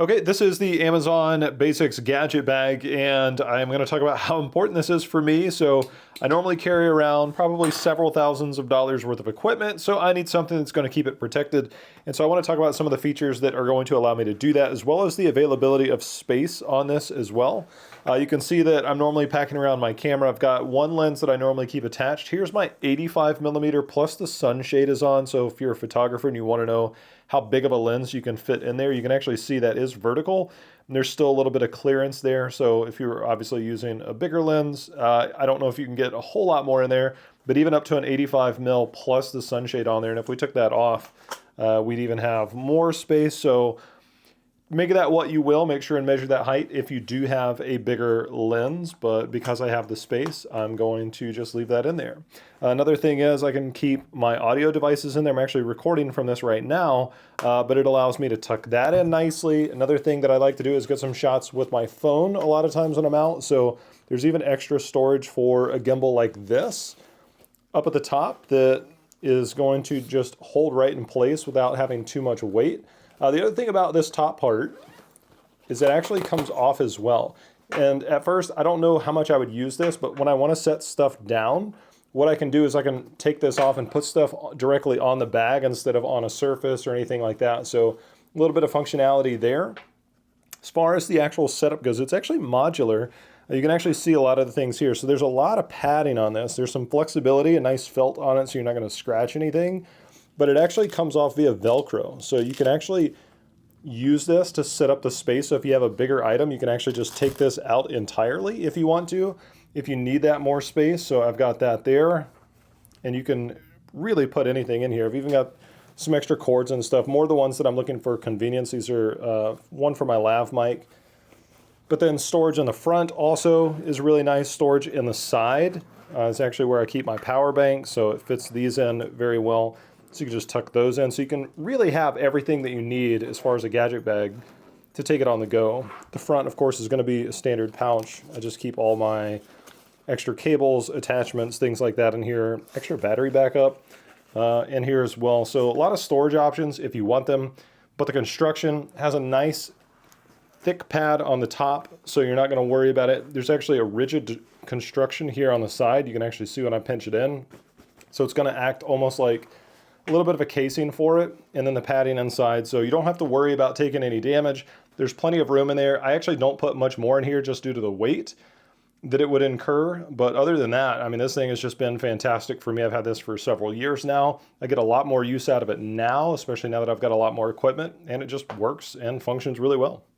Okay, this is the Amazon Basics Gadget Bag, and I'm going to talk about how important this is for me. So I normally carry around probably several thousands of dollars worth of equipment, so I need something that's going to keep it protected. And so I want to talk about some of the features that are going to allow me to do that, as well as the availability of space on this as well. You can see that I'm normally packing around my camera. I've got one lens that I normally keep attached. Here's my 85 millimeter plus the sunshade is on. So if you're a photographer and you want to know how big of a lens you can fit in there, you can actually see that is vertical. And there's still a little bit of clearance there. So if you're obviously using a bigger lens, I don't know if you can get a whole lot more in there, but even up to an 85 mil plus the sunshade on there. And if we took that off, we'd even have more space. So make that what you will. Make sure and measure that height if you do have a bigger lens, but because I have the space, I'm going to just leave that in there. Another thing is I can keep my audio devices in there. I'm actually recording from this right now, but it allows me to tuck that in nicely. Another thing that I like to do is get some shots with my phone a lot of times when I'm out. So there's even extra storage for a gimbal like this up at the top that is going to just hold right in place without having too much weight. The other thing about this top part is it actually comes off as well. And at first, I don't know how much I would use this, but when I want to set stuff down, what I can do is I can take this off and put stuff directly on the bag instead of on a surface or anything like that. So a little bit of functionality there. As far as the actual setup goes, it's actually modular. You can actually see a lot of the things here. So there's a lot of padding on this. There's some flexibility, a nice felt on it so you're not going to scratch anything. But it actually comes off via Velcro. So you can actually use this to set up the space. So if you have a bigger item, you can actually just take this out entirely if you want to, if you need that more space. So I've got that there, and you can really put anything in here. I've even got some extra cords and stuff, more the ones that I'm looking for convenience. These are one for my lav mic. But then storage in the front also is really nice. Storage in the side is actually where I keep my power bank, so it fits these in very well. So you can just tuck those in. So you can really have everything that you need as far as a gadget bag to take it on the go. The front, of course, is going to be a standard pouch. I just keep all my extra cables, attachments, things like that in here. Extra battery backup in here as well. So a lot of storage options if you want them. But the construction has a nice thick pad on the top, so you're not going to worry about it. There's actually a rigid construction here on the side. You can actually see when I pinch it in. So it's going to act almost like a little bit of a casing for it, and then the padding inside, so you don't have to worry about taking any damage. There's plenty of room in there. I actually don't put much more in here just due to the weight that it would incur, but other than that, I mean, this thing has just been fantastic for me. I've had this for several years now. I get a lot more use out of it now, especially now that I've got a lot more equipment, and it just works and functions really well.